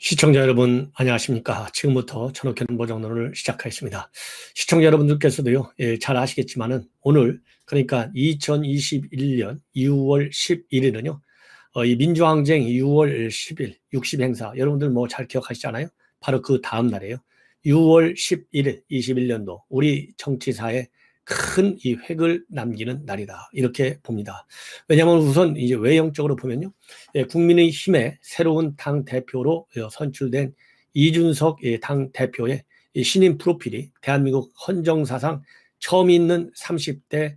시청자 여러분 안녕하십니까. 지금부터 천옥현 보정론을 시작하겠습니다. 시청자 여러분들께서도요, 잘 아시겠지만은 오늘 그러니까 2021년 2월 11일은요 이 민주항쟁 6월 10일 60행사 여러분들 뭐 잘 기억하시잖아요. 바로 그 다음 날이에요. 6월 11일 21년도 우리 정치사에 큰 이 획을 남기는 날이다, 이렇게 봅니다. 왜냐하면 우선 이제 외형적으로 보면요, 국민의힘의 새로운 당 대표로 선출된 이준석 당 대표의 신인 프로필이 대한민국 헌정사상 처음 있는 30대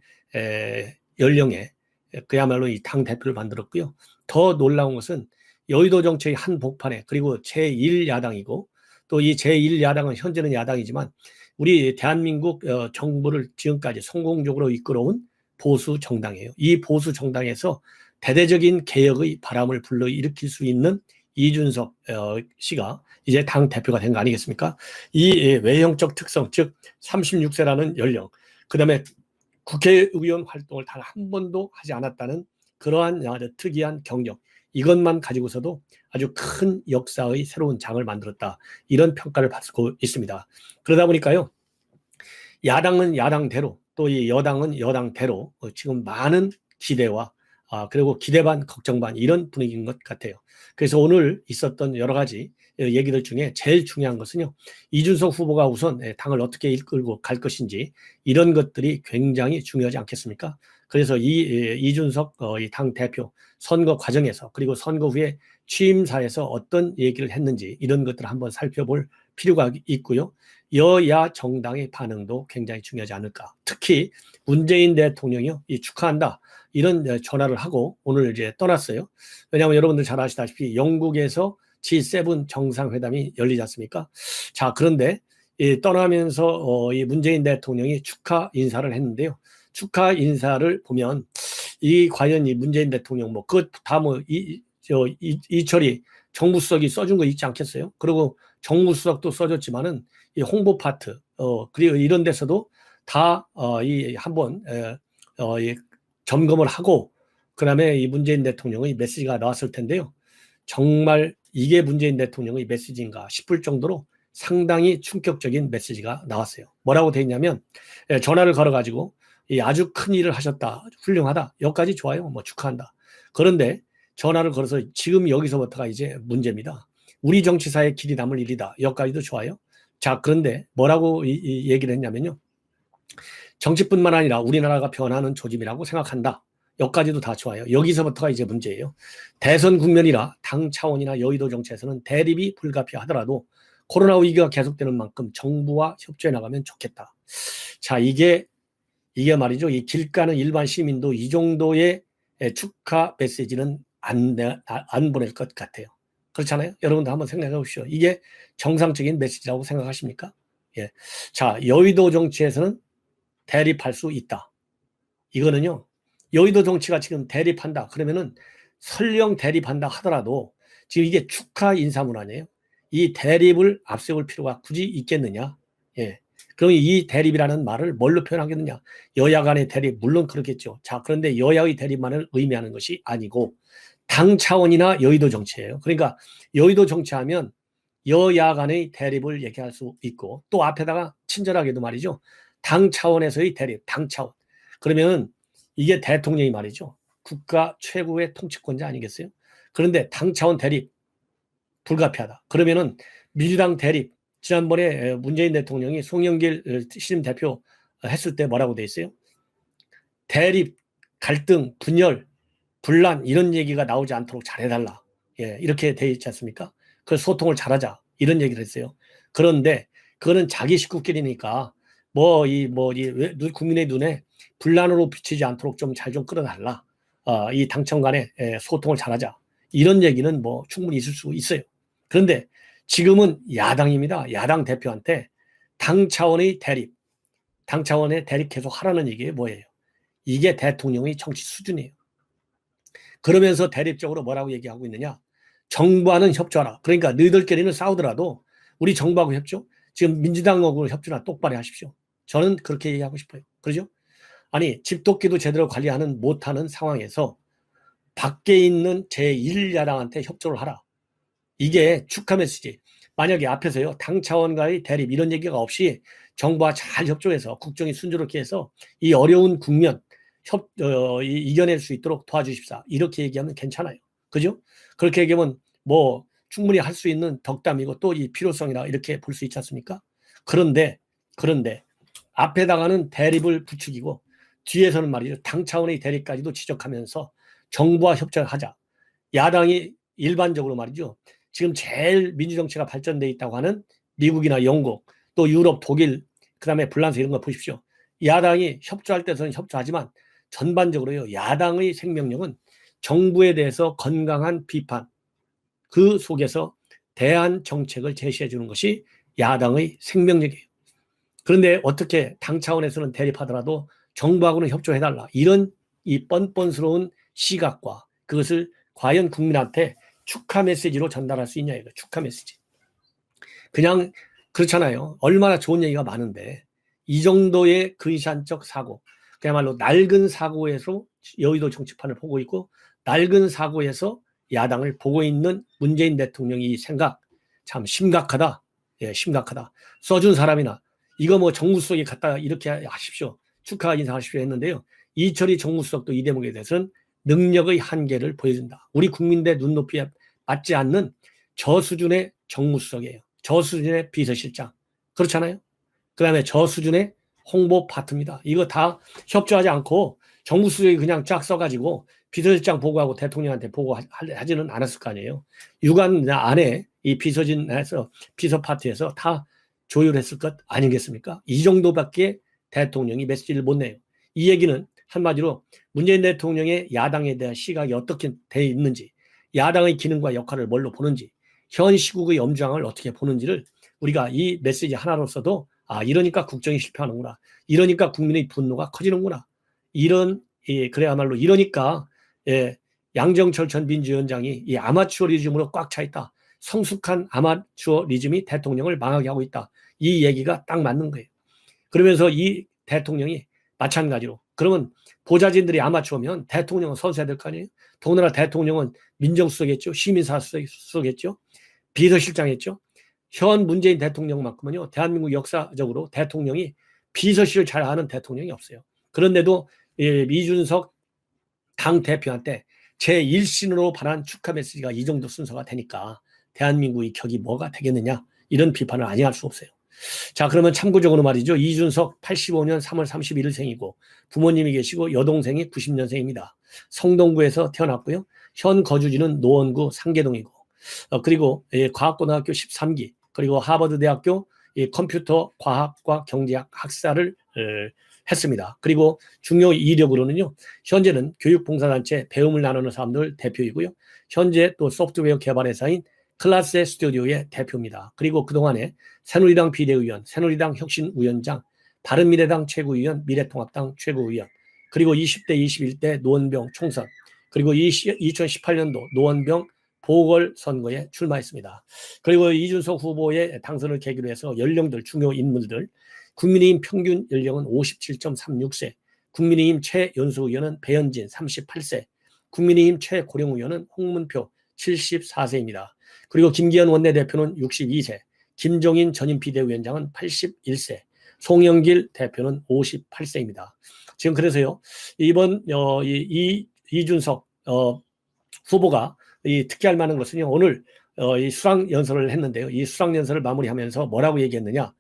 연령에 그야말로 이 당 대표를 만들었고요. 더 놀라운 것은 여의도 정치의 한복판에, 그리고 제1야당이고 또 이 제1야당은 현재는 야당이지만 우리 대한민국 정부를 지금까지 성공적으로 이끌어온 보수 정당이에요. 이 보수 정당에서 대대적인 개혁의 바람을 불러일으킬 수 있는 이준석 씨가 이제 당 대표가 된 거 아니겠습니까? 이 외형적 특성, 즉 36세라는 연령, 그다음에 국회의원 활동을 단 한 번도 하지 않았다는 그러한 아주 특이한 경력, 이것만 가지고서도 아주 큰 역사의 새로운 장을 만들었다, 이런 평가를 받고 있습니다. 그러다 보니까요, 야당은 야당대로 또 이 여당은 여당대로 지금 많은 기대와 그리고 기대 반 걱정 반 이런 분위기인 것 같아요. 그래서 오늘 있었던 여러 가지 얘기들 중에 제일 중요한 것은요, 이준석 후보가 우선 당을 어떻게 이끌고 갈 것인지, 이런 것들이 굉장히 중요하지 않겠습니까? 그래서 이준석 당 대표 선거 과정에서, 그리고 선거 후에 취임사에서 어떤 얘기를 했는지, 이런 것들을 한번 살펴볼 필요가 있고요. 여야 정당의 반응도 굉장히 중요하지 않을까. 특히 문재인 대통령이요, 축하한다, 이런 전화를 하고 오늘 이제 떠났어요. 왜냐하면 여러분들 잘 아시다시피 영국에서 G7 정상회담이 열리지 않습니까? 자, 그런데 떠나면서 이 문재인 대통령이 축하 인사를 했는데요. 축하 인사를 보면 과연 이 문재인 대통령 뭐 그것 다 뭐 이철이 정무수석이 써준 거 있지 않겠어요? 그리고 정무수석도 써줬지만은 이 홍보 파트 그리고 이런 데서도 다 이 한번 이 점검을 하고 그다음에 이 문재인 대통령의 메시지가 나왔을 텐데요. 정말 이게 문재인 대통령의 메시지인가 싶을 정도로 상당히 충격적인 메시지가 나왔어요. 뭐라고 돼 있냐면 전화를 걸어가지고 아주 큰 일을 하셨다, 훌륭하다, 여기까지 좋아요, 뭐 축하한다. 그런데 전화를 걸어서 지금 여기서부터가 이제 문제입니다. 우리 정치사에 길이 남을 일이다, 여기까지도 좋아요. 자, 그런데 뭐라고 이 얘기를 했냐면요, 정치뿐만 아니라 우리나라가 변하는 조짐이라고 생각한다, 여기까지도 다 좋아요. 여기서부터가 이제 문제예요. 대선 국면이라 당 차원이나 여의도 정치에서는 대립이 불가피하더라도 코로나 위기가 계속되는 만큼 정부와 협조해 나가면 좋겠다. 자, 이게 말이죠, 이 길 가는 일반 시민도 이 정도의 축하 메시지는 안 보낼 것 같아요. 그렇잖아요. 여러분도 한번 생각해 보십시오. 이게 정상적인 메시지라고 생각하십니까? 예. 자, 여의도 정치에서는 대립할 수 있다. 이거는요, 여의도 정치가 지금 대립한다 그러면은, 설령 대립한다 하더라도 지금 이게 축하 인사문 아니에요? 이 대립을 앞세울 필요가 굳이 있겠느냐? 예. 그럼 이 대립이라는 말을 뭘로 표현하겠느냐? 여야 간의 대립, 물론 그렇겠죠. 자, 그런데 여야의 대립만을 의미하는 것이 아니고 당 차원이나 여의도 정치예요. 그러니까 여의도 정치하면 여야 간의 대립을 얘기할 수 있고, 또 앞에다가 친절하게도 말이죠, 당 차원에서의 대립, 당 차원. 그러면 이게 대통령이 말이죠, 국가 최고의 통치권자 아니겠어요? 그런데 당 차원 대립 불가피하다. 그러면은 민주당 대립, 지난번에 문재인 대통령이 송영길 신임 대표 했을 때 뭐라고 돼 있어요? 대립, 갈등, 분열, 분란, 이런 얘기가 나오지 않도록 잘해달라. 예, 이렇게 돼 있지 않습니까? 그 소통을 잘하자, 이런 얘기를 했어요. 그런데 그거는 자기 식구끼리니까 국민의 눈에 분란으로 비치지 않도록 좀 잘 좀 끌어달라. 이 당청 간에 소통을 잘하자, 이런 얘기는 뭐 충분히 있을 수 있어요. 그런데 지금은 야당입니다. 야당 대표한테 당 차원의 대립 계속 하라는 얘기가 뭐예요? 이게 대통령의 정치 수준이에요. 그러면서 대립적으로 뭐라고 얘기하고 있느냐? 정부와는 협조하라. 그러니까 너희들끼리는 싸우더라도 우리 정부하고 협조? 지금 민주당하고 협조나 똑바로 하십시오. 저는 그렇게 얘기하고 싶어요. 그러죠? 아니, 집도끼도 제대로 관리하는 못하는 상황에서 밖에 있는 제1야당한테 협조를 하라. 이게 축하 메시지. 만약에 앞에서요, 당 차원과의 대립 이런 얘기가 없이 정부와 잘 협조해서 국정이 순조롭게 해서 이 어려운 국면 이겨낼 수 있도록 도와주십사. 이렇게 얘기하면 괜찮아요. 그죠? 그렇게 얘기하면 뭐 충분히 할 수 있는 덕담이고 또 이 필요성이라 이렇게 볼 수 있지 않습니까? 그런데 앞에다가는 대립을 부추기고 뒤에서는 말이죠. 당 차원의 대립까지도 지적하면서 정부와 협조를 하자. 야당이 일반적으로 말이죠. 지금 제일 민주정치가 발전돼 있다고 하는 미국이나 영국, 또 유럽, 독일, 그다음에 불란서 이런 거 보십시오. 야당이 협조할 때서는 협조하지만 전반적으로요. 야당의 생명력은 정부에 대해서 건강한 비판, 그 속에서 대안 정책을 제시해 주는 것이 야당의 생명력이에요. 그런데 어떻게 당 차원에서는 대립하더라도 정부하고는 협조해달라. 이런 이 뻔뻔스러운 시각과 그것을 과연 국민한테 축하 메시지로 전달할 수 있냐, 이거 축하 메시지. 그냥 그렇잖아요. 얼마나 좋은 얘기가 많은데 이 정도의 근시안적 사고, 그야말로 낡은 사고에서 여의도 정치판을 보고 있고 낡은 사고에서 야당을 보고 있는 문재인 대통령이 이 생각 참 심각하다. 예, 심각하다. 써준 사람이나 이거 뭐 정무수석이 갖다 이렇게 하십시오. 축하 인사하십시오 했는데요. 이철이 정무수석도 이 대목에 대해서는 능력의 한계를 보여준다. 우리 국민들의 눈높이에 맞지 않는 저 수준의 정무수석이에요. 저 수준의 비서실장. 그렇잖아요. 그 다음에 저 수준의 홍보 파트입니다. 이거 다 협조하지 않고 정무수석이 그냥 쫙 써가지고 비서실장 보고하고 대통령한테 보고하지는 않았을 거 아니에요. 유관 안에 이 비서진에서 비서 파트에서 다 조율했을 것 아니겠습니까? 이 정도밖에 대통령이 메시지를 못 내요. 이 얘기는 한마디로 문재인 대통령의 야당에 대한 시각이 어떻게 돼 있는지, 야당의 기능과 역할을 뭘로 보는지, 현 시국의 엄중함을 어떻게 보는지를 우리가 이 메시지 하나로서도 이러니까 국정이 실패하는구나. 이러니까 국민의 분노가 커지는구나. 그래야말로 이러니까 양정철 전 민주위원장이 이 아마추어리즘으로 꽉 차 있다. 성숙한 아마추어리즘이 대통령을 망하게 하고 있다. 이 얘기가 딱 맞는 거예요. 그러면서 이 대통령이 마찬가지로 그러면 보좌진들이 아마추어면 대통령은 선수해야 될 거 아니에요. 더군다나 대통령은 민정수석했죠. 시민사수석했죠. 비서실장했죠. 현 문재인 대통령만큼은요. 대한민국 역사적으로 대통령이 비서실을 잘 아는 대통령이 없어요. 그런데도 이준석 당대표한테 제1신으로 발한 축하 메시지가 이 정도 순서가 되니까 대한민국의 격이 뭐가 되겠느냐 이런 비판을 아니할 수 없어요. 자, 그러면 참고적으로 말이죠. 이준석 85년 3월 31일생이고 부모님이 계시고 여동생이 90년생입니다. 성동구에서 태어났고요. 현 거주지는 노원구 상계동이고 그리고 과학고등학교 13기 그리고 하버드대학교 컴퓨터 과학과 경제학 학사를 했습니다. 그리고 중요 이력으로는요. 현재는 교육봉사단체 배움을 나누는 사람들 대표이고요. 현재 또 소프트웨어 개발 회사인 클라스 스튜디오의 대표입니다. 그리고 그동안에 새누리당 비대위원, 새누리당 혁신위원장, 바른미래당 최고위원, 미래통합당 최고위원, 그리고 20대, 21대 노원병 총선, 그리고 2018년도 노원병 보궐선거에 출마했습니다. 그리고 이준석 후보의 당선을 계기로 해서 연령들, 중요 인물들, 국민의힘 평균 연령은 57.36세, 국민의힘 최연소 의원은 배현진 38세, 국민의힘 최고령 의원은 홍문표 74세입니다. 그리고 김기현 원내대표는 62세, 김종인 전임 비대위원장은 81세, 송영길 대표는 58세입니다. 지금 그래서요, 이번 이준석 후보가 특기할 만한 것은요, 오늘 이 수락연설을 했는데요. 이 수락연설을 마무리하면서 뭐라고 얘기했느냐.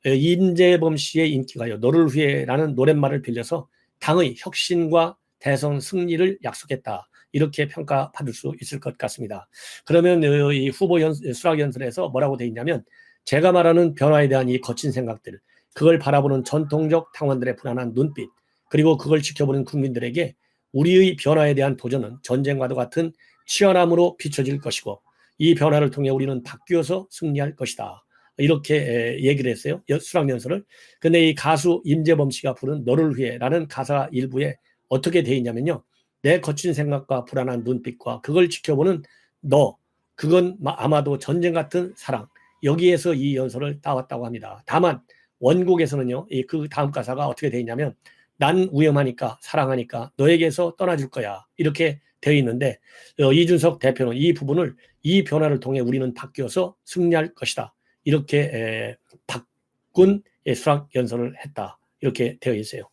임재범 씨의 인기가요, 너를 위해라는 노랫말을 빌려서 당의 혁신과 대선 승리를 약속했다. 이렇게 평가받을 수 있을 것 같습니다. 그러면 이 후보 수락연설에서 뭐라고 돼 있냐면 제가 말하는 변화에 대한 이 거친 생각들, 그걸 바라보는 전통적 당원들의 불안한 눈빛, 그리고 그걸 지켜보는 국민들에게 우리의 변화에 대한 도전은 전쟁과도 같은 치열함으로 비춰질 것이고 이 변화를 통해 우리는 바뀌어서 승리할 것이다. 이렇게 얘기를 했어요. 수락연설을. 근데 이 가수 임재범 씨가 부른 너를 위해라는 가사 일부에 어떻게 돼 있냐면요. 내 거친 생각과 불안한 눈빛과 그걸 지켜보는 너, 그건 아마도 전쟁 같은 사랑. 여기에서 이 연설을 따왔다고 합니다. 다만 원곡에서는요. 그 다음 가사가 어떻게 돼 있냐면 난 위험하니까 사랑하니까 너에게서 떠나줄 거야. 이렇게 되어 있는데 이준석 대표는 이 부분을 이 변화를 통해 우리는 바뀌어서 승리할 것이다. 이렇게 바꾼 수락 연설을 했다. 이렇게 되어 있어요.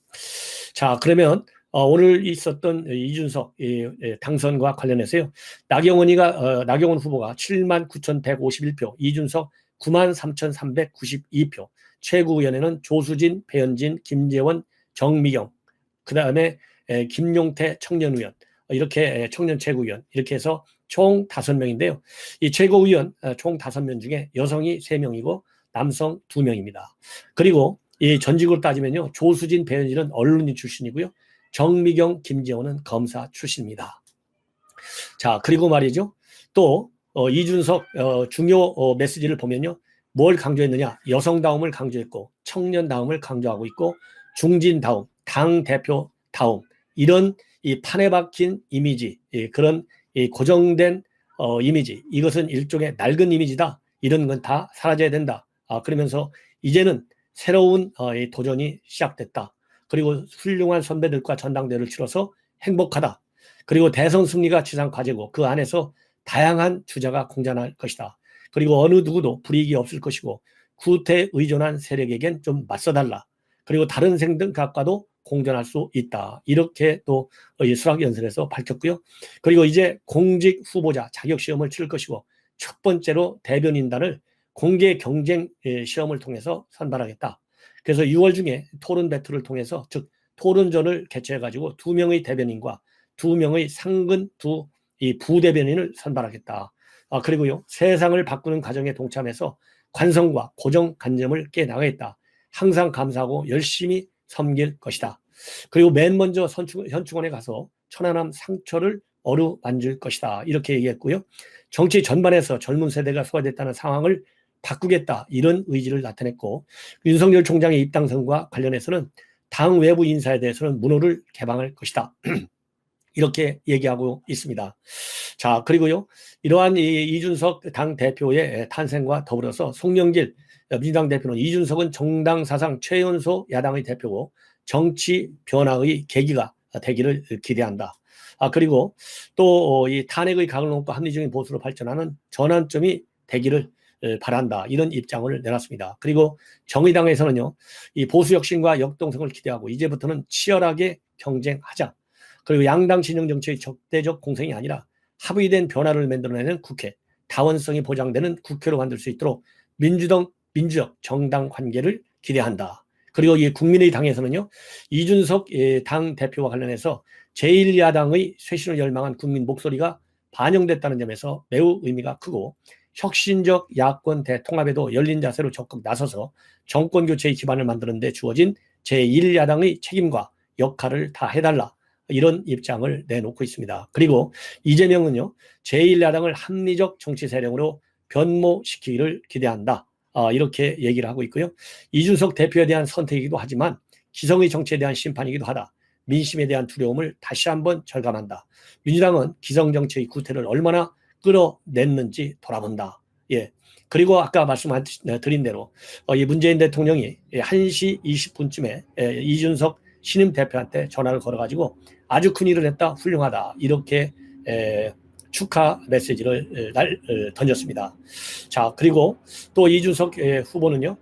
자, 그러면 오늘 있었던 이준석 당선과 관련해서요. 나경원 후보가 79,151표, 이준석 93,392표, 최고위원회는 조수진, 배현진, 김재원, 정미경, 그 다음에 김용태 청년의원, 이렇게 청년 최고위원, 이렇게 해서 총 5명인데요. 이 최고위원 총 5명 중에 여성이 3명이고 남성 2명입니다. 그리고 이 전직으로 따지면요. 조수진, 배현진은 언론인 출신이고요. 정미경, 김재원은 검사 출신입니다. 자, 그리고 말이죠. 또 이준석 중요 메시지를 보면요. 뭘 강조했느냐? 여성다움을 강조했고 청년다움을 강조하고 있고 중진다움, 당대표다움, 이런 이 판에 박힌 이미지, 그런 이 고정된 이미지, 이것은 일종의 낡은 이미지다. 이런 건 다 사라져야 된다. 그러면서 이제는 새로운 도전이 시작됐다. 그리고 훌륭한 선배들과 전당대회를 치러서 행복하다. 그리고 대선 승리가 지상 과제고 그 안에서 다양한 주자가 공존할 것이다. 그리고 어느 누구도 불이익이 없을 것이고 구태에 의존한 세력에겐 좀 맞서달라. 그리고 다른 생각과도 공존할 수 있다. 이렇게 또 수락연설에서 밝혔고요. 그리고 이제 공직 후보자 자격시험을 치를 것이고 첫 번째로 대변인단을 공개 경쟁 시험을 통해서 선발하겠다. 그래서 6월 중에 토론 배틀을 통해서, 즉 토론전을 개최해가지고 2명의 대변인과 2명의 상근 이 부대변인을 선발하겠다. 그리고요, 세상을 바꾸는 과정에 동참해서 관성과 고정관념을 깨나가겠다. 항상 감사하고 열심히 섬길 것이다. 그리고 맨 먼저 현충원에 가서 천안함 상처를 어루만질 것이다. 이렇게 얘기했고요. 정치 전반에서 젊은 세대가 소외됐다는 상황을 바꾸겠다. 이런 의지를 나타냈고, 윤석열 총장의 입당선과 관련해서는 당 외부 인사에 대해서는 문호를 개방할 것이다. 이렇게 얘기하고 있습니다. 자, 그리고요, 이러한 이준석 당 대표의 탄생과 더불어서 송영길 민주당 대표는 이준석은 정당 사상 최연소 야당의 대표고 정치 변화의 계기가 되기를 기대한다. 그리고 또 이 탄핵의 각을 넘고 합리적인 보수로 발전하는 전환점이 되기를 바란다. 이런 입장을 내놨습니다. 그리고 정의당에서는요, 이 보수 혁신과 역동성을 기대하고 이제부터는 치열하게 경쟁하자. 그리고 양당 진영 정치의 적대적 공생이 아니라 합의된 변화를 만들어내는 국회, 다원성이 보장되는 국회로 만들 수 있도록 민주적 정당 관계를 기대한다. 그리고 이 국민의 당에서는요, 이준석 당 대표와 관련해서 제1야당의 쇄신을 열망한 국민 목소리가 반영됐다는 점에서 매우 의미가 크고, 혁신적 야권 대통합에도 열린 자세로 적극 나서서 정권 교체의 기반을 만드는 데 주어진 제1야당의 책임과 역할을 다 해달라. 이런 입장을 내놓고 있습니다. 그리고 이재명은요, 제1야당을 합리적 정치 세력으로 변모시키기를 기대한다. 이렇게 얘기를 하고 있고요. 이준석 대표에 대한 선택이기도 하지만 기성의 정치에 대한 심판이기도 하다. 민심에 대한 두려움을 다시 한번 절감한다. 민주당은 기성 정치의 구태를 얼마나 끌어냈는지 돌아본다. 예. 그리고 아까 말씀드린 대로 이 문재인 대통령이 1시 20분쯤에 이준석 신임 대표한테 전화를 걸어가지고 아주 큰 일을 했다, 훌륭하다, 이렇게 축하 메시지를 던졌습니다. 자, 그리고 또 이준석 후보는요,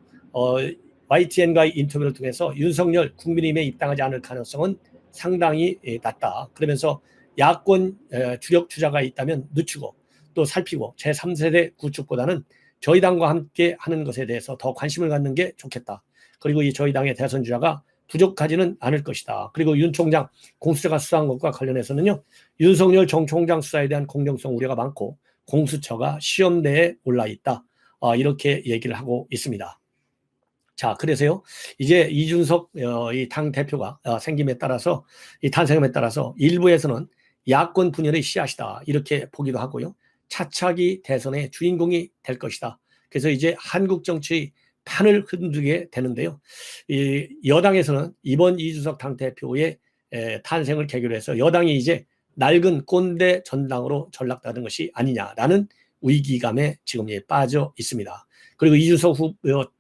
YTN과의 인터뷰를 통해서 윤석열 국민의힘에 입당하지 않을 가능성은 상당히 낮다. 그러면서 야권 주력 주자가 있다면 늦추고 또 살피고 제3세대 구축보다는 저희 당과 함께 하는 것에 대해서 더 관심을 갖는 게 좋겠다. 그리고 이 저희 당의 대선 주자가 부족하지는 않을 것이다. 그리고 윤 총장 공수처가 수사한 것과 관련해서는요, 윤석열 정 총장 수사에 대한 공정성 우려가 많고 공수처가 시험대에 올라 있다. 이렇게 얘기를 하고 있습니다. 자, 그래서요, 이제 이준석 이 당 대표가 생김에 따라서, 이 탄생함에 따라서 일부에서는 야권 분열의 씨앗이다, 이렇게 보기도 하고요. 차차기 대선의 주인공이 될 것이다. 그래서 이제 한국 정치의 판을 흔들게 되는데요. 이 여당에서는 이번 이준석 당대표의 탄생을 계기로 해서 여당이 이제 낡은 꼰대 전당으로 전락되는 것이 아니냐라는 위기감에 지금 빠져 있습니다. 그리고 이준석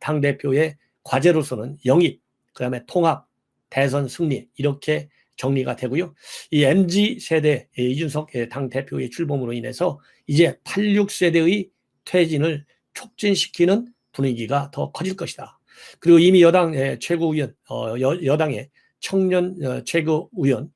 당대표의 과제로서는 영입, 그다음에 통합, 대선 승리, 이렇게 정리가 되고요. 이 MZ세대 이준석 당대표의 출범으로 인해서 이제 86세대의 퇴진을 촉진시키는 분위기가 더 커질 것이다. 그리고 이미 여당 최고위원, 여당의 청년 최고위원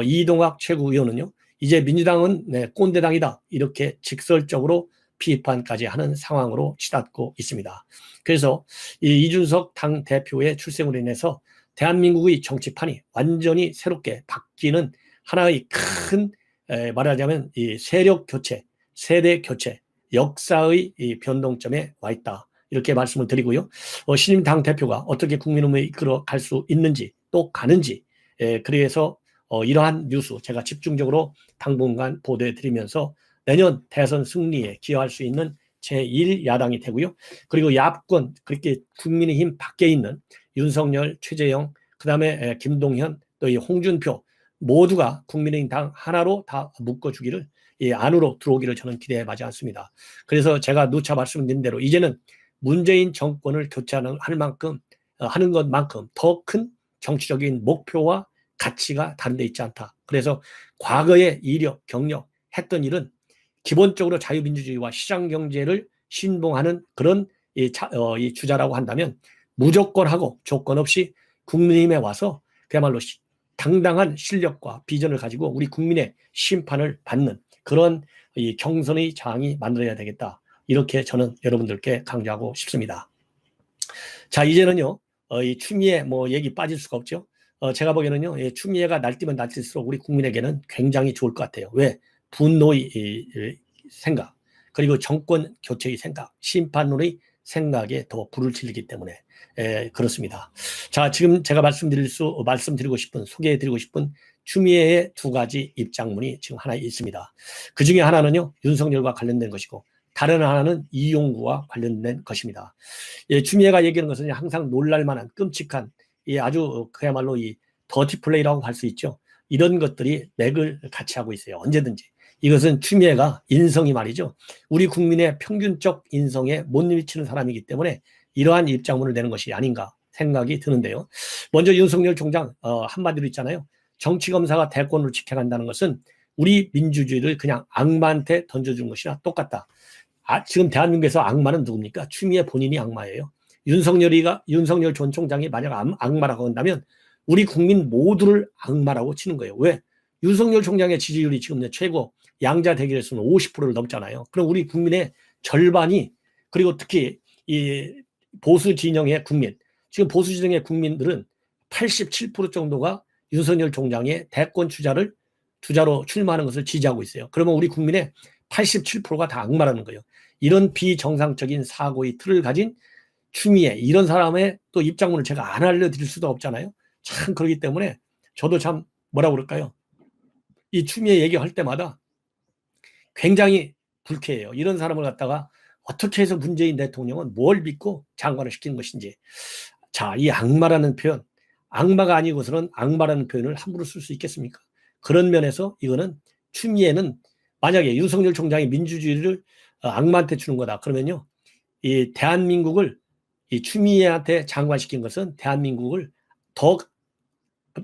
이동학 최고위원은요, 이제 민주당은 꼰대당이다 이렇게 직설적으로 비판까지 하는 상황으로 치닫고 있습니다. 그래서 이 이준석 당대표의 출생으로 인해서 대한민국의 정치판이 완전히 새롭게 바뀌는 하나의 큰 말하자면 이 세력 교체, 세대 교체, 역사의 이 변동점에 와 있다. 이렇게 말씀을 드리고요. 신임 당대표가 어떻게 국민의힘을 이끌어 갈 수 있는지 또 가는지 그래서 이러한 뉴스 제가 집중적으로 당분간 보도해 드리면서 내년 대선 승리에 기여할 수 있는 제1야당이 되고요. 그리고 야권 그렇게 국민의힘 밖에 있는 윤석열, 최재형, 그다음에 김동연, 또 이 홍준표 모두가 국민의힘 당 하나로 다 묶어주기를 이 안으로 들어오기를 저는 기대하지 않습니다. 그래서 제가 누차 말씀드린 대로 이제는 문재인 정권을 교체하는 만큼 하는 것만큼 더 큰 정치적인 목표와 가치가 다른 데 있지 않다. 그래서 과거의 이력, 경력, 했던 일은 기본적으로 자유민주주의와 시장경제를 신봉하는 그런 이 주자라고 한다면 무조건 하고 조건 없이 국민의힘에 와서 그야말로 당당한 실력과 비전을 가지고 우리 국민의 심판을 받는 그런 이 경선의 장이 만들어야 되겠다. 이렇게 저는 여러분들께 강조하고 싶습니다. 자, 이제는요, 이 추미애 얘기 빠질 수가 없죠. 제가 보기에는요, 추미애가 날뛰면 날뛸수록 우리 국민에게는 굉장히 좋을 것 같아요. 왜? 분노의 생각, 그리고 정권 교체의 생각, 심판론의 생각에 더 불을 질리기 때문에 그렇습니다. 자, 지금 제가 말씀드리고 싶은, 소개해드리고 싶은 추미애의 두 가지 입장문이 지금 하나 있습니다. 그 중에 하나는요, 윤석열과 관련된 것이고, 다른 하나는 이용구와 관련된 것입니다. 추미애가 얘기하는 것은 항상 놀랄만한 끔찍한 아주 그야말로 이 더티 플레이라고 할 수 있죠. 이런 것들이 맥을 같이 하고 있어요. 언제든지. 이것은 추미애가 인성이 말이죠. 우리 국민의 평균적 인성에 못 미치는 사람이기 때문에 이러한 입장문을 내는 것이 아닌가 생각이 드는데요. 먼저 윤석열 총장 한마디로 있잖아요. 정치검사가 대권을 지켜간다는 것은 우리 민주주의를 그냥 악마한테 던져준 것이나 똑같다. 지금 대한민국에서 악마는 누굽니까? 추미애 본인이 악마예요. 윤석열 전 총장이 만약 악마라고 한다면 우리 국민 모두를 악마라고 치는 거예요. 왜? 윤석열 총장의 지지율이 지금 최고 양자 대결에서는 50%를 넘잖아요. 그럼 우리 국민의 절반이, 그리고 특히 이 보수 진영의 국민, 지금 보수 진영의 국민들은 87% 정도가 윤석열 총장의 대권 주자로 출마하는 것을 지지하고 있어요. 그러면 우리 국민의 87%가 다 악마라는 거예요. 이런 비정상적인 사고의 틀을 가진 추미애, 이런 사람의 또 입장문을 제가 안 알려드릴 수도 없잖아요. 참 그렇기 때문에 저도 참 뭐라고 그럴까요? 이 추미애 얘기할 때마다 굉장히 불쾌해요. 이런 사람을 갖다가 어떻게 해서 문재인 대통령은 뭘 믿고 장관을 시키는 것인지. 자, 이 악마라는 표현, 악마가 아니고서는 악마라는 표현을 함부로 쓸 수 있겠습니까? 그런 면에서 이거는 추미애는 만약에 윤석열 총장이 민주주의를 악마한테 주는 거다. 그러면요, 이 대한민국을 이 추미애한테 장관시킨 것은 대한민국을 더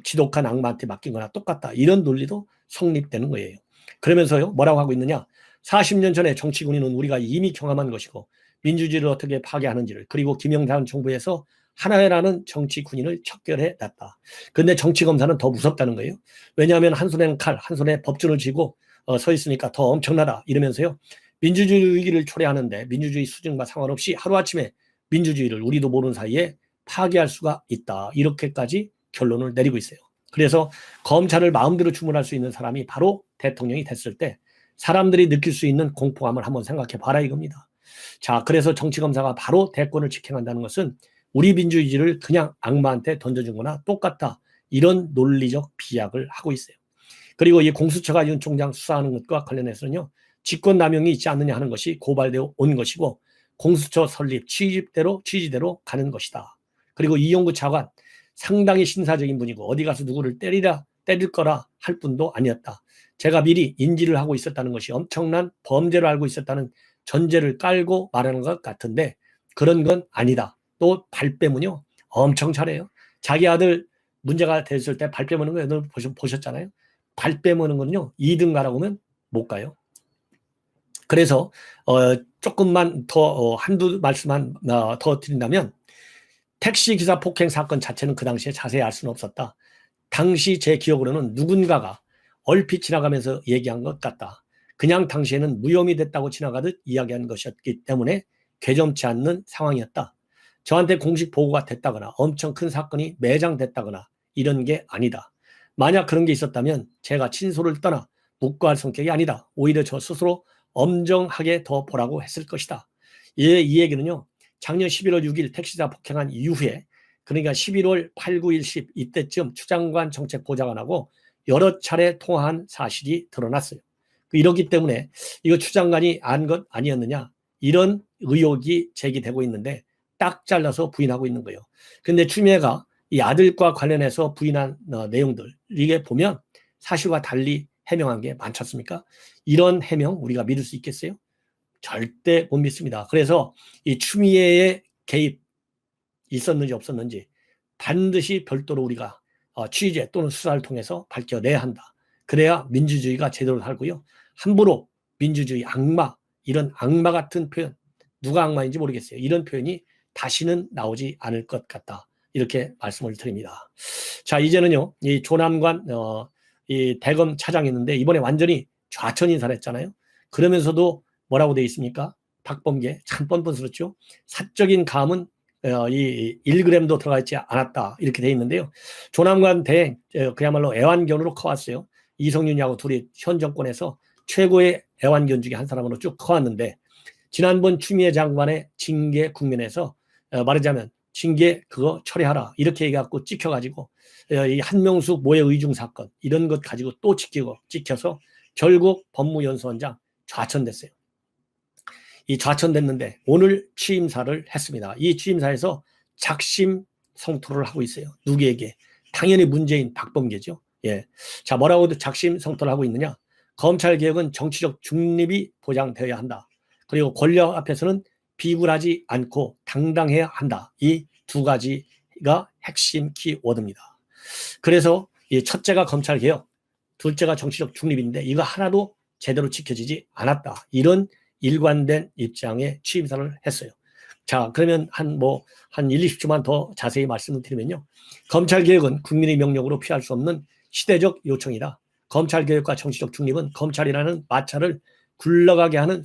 지독한 악마한테 맡긴 거나 똑같다. 이런 논리도 성립되는 거예요. 그러면서요, 뭐라고 하고 있느냐? 40년 전에 정치군인은 우리가 이미 경험한 것이고 민주주의를 어떻게 파괴하는지를, 그리고 김영삼 정부에서 하나회라는 정치 군인을 척결해 놨다. 그런데 정치검사는 더 무섭다는 거예요. 왜냐하면 한 손에는 칼, 한 손에 법준을 쥐고 서 있으니까 더 엄청나다 이러면서요. 민주주의를 초래하는데 민주주의 수준과 상관없이 하루아침에 민주주의를 우리도 모르는 사이에 파괴할 수가 있다. 이렇게까지 결론을 내리고 있어요. 그래서 검찰을 마음대로 주문할 수 있는 사람이 바로 대통령이 됐을 때 사람들이 느낄 수 있는 공포감을 한번 생각해 봐라 이겁니다. 자, 그래서 정치검사가 바로 대권을 지켜간다는 것은 우리 민주주의를 그냥 악마한테 던져준 거나 똑같다. 이런 논리적 비약을 하고 있어요. 그리고 이 공수처가 윤 총장 수사하는 것과 관련해서는요, 직권남용이 있지 않느냐 하는 것이 고발되어 온 것이고, 공수처 설립 취지대로 가는 것이다. 그리고 이용구 차관 상당히 신사적인 분이고 어디 가서 누구를 때릴 거라 할 뿐도 아니었다. 제가 미리 인지를 하고 있었다는 것이 엄청난 범죄를 알고 있었다는 전제를 깔고 말하는 것 같은데 그런 건 아니다. 또 발뺌은요 엄청 잘해요. 자기 아들 문제가 됐을 때 발 빼먹는 거 여러분 보셨잖아요. 발 빼먹는 거는요, 2등 가라고 하면 못 가요. 그래서 조금만 더 한두 말씀만 더 드린다면, 택시기사 폭행 사건 자체는 그 당시에 자세히 알 수는 없었다. 당시 제 기억으로는 누군가가 얼핏 지나가면서 얘기한 것 같다. 그냥 당시에는 무혐의 됐다고 지나가듯 이야기한 것이었기 때문에 괴점치 않는 상황이었다. 저한테 공식 보고가 됐다거나 엄청 큰 사건이 매장됐다거나 이런 게 아니다. 만약 그런 게 있었다면 제가 친소를 떠나 묵과할 성격이 아니다. 오히려 저 스스로 엄정하게 더 보라고 했을 것이다. 이 얘기는요, 작년 11월 6일 택시사 폭행한 이후에, 그러니까 11월 8, 9, 1, 10 이때쯤 추 장관 정책보좌관하고 여러 차례 통화한 사실이 드러났어요. 이러기 때문에 이거 추 장관이 안 것 아니었느냐, 이런 의혹이 제기되고 있는데 딱 잘라서 부인하고 있는 거예요. 근데 추미애가 이 아들과 관련해서 부인한 내용들, 이게 보면 사실과 달리 해명한 게 많지 않습니까? 이런 해명 우리가 믿을 수 있겠어요? 절대 못 믿습니다. 그래서 이 추미애의 개입 있었는지 없었는지 반드시 별도로 우리가 취재 또는 수사를 통해서 밝혀내야 한다. 그래야 민주주의가 제대로 살고요. 함부로 민주주의 악마, 이런 악마 같은 표현, 누가 악마인지 모르겠어요. 이런 표현이 다시는 나오지 않을 것 같다. 이렇게 말씀을 드립니다. 자, 이제는요, 이 조남관 이 대검 차장이었는데 이번에 완전히 좌천 인사를 했잖아요. 그러면서도 뭐라고 돼 있습니까? 박범계 참 뻔뻔스럽죠. 사적인 감은 이 1g도 들어가 있지 않았다, 이렇게 돼 있는데요. 조남관 대행 그야말로 애완견으로 커왔어요. 이성윤이하고 둘이 현 정권에서 최고의 애완견 중에 한 사람으로 쭉 커왔는데, 지난번 추미애 장관의 징계 국면에서 말하자면 징계 그거 처리하라 이렇게 얘기해갖고 찍혀가지고 이 한명숙 모해 의중 사건 이런 것 가지고 또 찍혀서 결국 법무연수원장 좌천됐어요. 이 좌천됐는데 오늘 취임사를 했습니다. 이 취임사에서 작심 성토를 하고 있어요. 누구에게? 당연히 문재인 박범계죠. 예. 자, 뭐라고 작심 성토를 하고 있느냐? 검찰 개혁은 정치적 중립이 보장되어야 한다. 그리고 권력 앞에서는 비굴하지 않고 당당해야 한다. 이 두 가지가 핵심 키워드입니다. 그래서 이 첫째가 검찰 개혁, 둘째가 정치적 중립인데 이거 하나도 제대로 지켜지지 않았다. 이런 일관된 입장에 취임사를 했어요. 자, 그러면 한 1, 20초만 더 자세히 말씀을 드리면요. 검찰개혁은 국민의 명령으로 피할 수 없는 시대적 요청이다. 검찰개혁과 정치적 중립은 검찰이라는 마차를 굴러가게 하는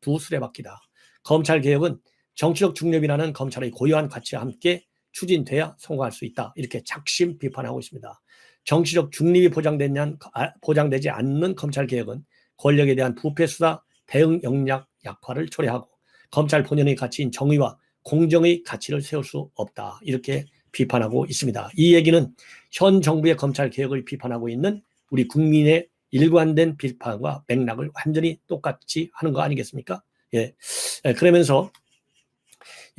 두 수레바퀴다. 검찰개혁은 정치적 중립이라는 검찰의 고유한 가치와 함께 추진돼야 성공할 수 있다. 이렇게 작심 비판하고 있습니다. 정치적 중립이 보장되지 않는 검찰개혁은 권력에 대한 부패 수사 대응 역량 약화를 초래하고 검찰 본연의 가치인 정의와 공정의 가치를 세울 수 없다. 이렇게 비판하고 있습니다. 이 얘기는 현 정부의 검찰 개혁을 비판하고 있는 우리 국민의 일관된 비판과 맥락을 완전히 똑같이 하는 거 아니겠습니까? 예. 그러면서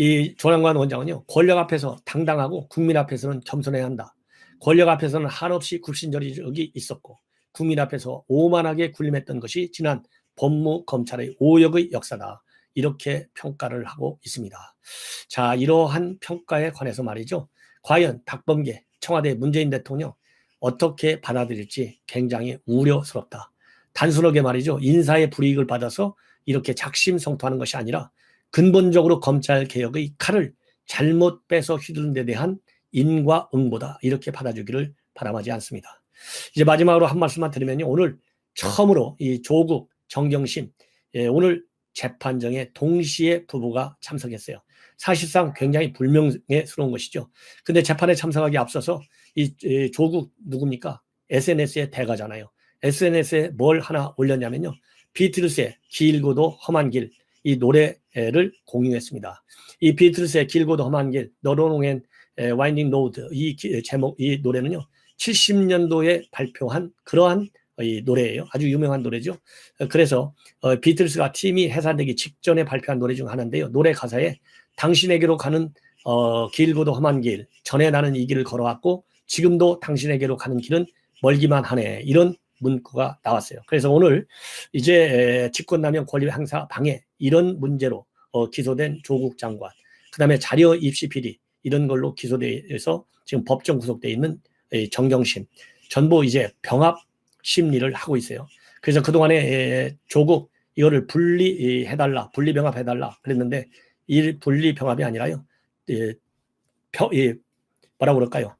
이 조남관 원장은요, 권력 앞에서 당당하고 국민 앞에서는 겸손해야 한다. 권력 앞에서는 한없이 굽신저력이 있었고 국민 앞에서 오만하게 군림했던 것이 지난 법무 검찰의 오역의 역사다. 이렇게 평가를 하고 있습니다. 자, 이러한 평가에 관해서 말이죠. 과연 박범계 청와대 문재인 대통령 어떻게 받아들일지 굉장히 우려스럽다. 단순하게 말이죠. 인사의 불이익을 받아서 이렇게 작심성토하는 것이 아니라 근본적으로 검찰개혁의 칼을 잘못 빼서 휘두른 데 대한 인과응보다. 이렇게 받아주기를 바람하지 않습니다. 이제 마지막으로 한 말씀만 드리면요. 오늘 처음으로 이 조국, 정경심, 오늘 재판정에 동시에 부부가 참석했어요. 사실상 굉장히 불명예스러운 것이죠. 근데 재판에 참석하기 앞서서 이 조국 누굽니까? SNS의 대가잖아요. SNS에 뭘 하나 올렸냐면요. 비틀스의 길고도 험한 길, 이 노래를 공유했습니다. 이 비틀스의 길고도 험한 길, 너로롱 앤 와인딩 로드, 이 제목, 이 노래는요. 70년도에 발표한 그러한 이 노래예요. 아주 유명한 노래죠. 그래서 비틀스가 팀이 해산되기 직전에 발표한 노래 중 하나인데요. 노래 가사에 당신에게로 가는 길고도 험한 길, 전에 나는 이 길을 걸어왔고 지금도 당신에게로 가는 길은 멀기만 하네. 이런 문구가 나왔어요. 그래서 오늘 이제 직권남용 권리행사 방해 이런 문제로 기소된 조국 장관, 그 다음에 자료 입시 비리 이런 걸로 기소돼서 지금 법정 구속되어 있는 정경심 전부 이제 병합 심리를 하고 있어요. 그래서 그동안에 조국 이거를 분리해달라, 분리병합해달라 그랬는데 이 분리병합이 아니라요. 뭐라고 그럴까요?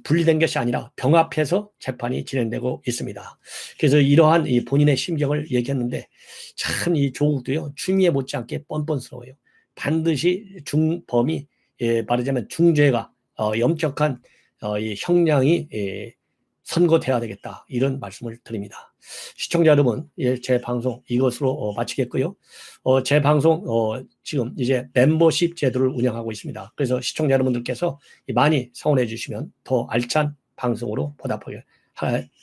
분리된 것이 아니라 병합해서 재판이 진행되고 있습니다. 그래서 이러한 본인의 심경을 얘기했는데 참 이 조국도요 추미애 못지않게 뻔뻔스러워요. 반드시 중범이 말하자면 중죄가 엄격한 이 형량이 선고돼야 되겠다 이런 말씀을 드립니다. 시청자 여러분, 제 방송 이것으로 마치겠고요. 제 방송 지금 이제 멤버십 제도를 운영하고 있습니다. 그래서 시청자 여러분들께서 많이 성원해 주시면 더 알찬 방송으로 보답하게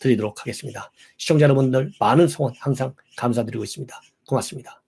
드리도록 하겠습니다. 시청자 여러분들 많은 성원 항상 감사드리고 있습니다. 고맙습니다.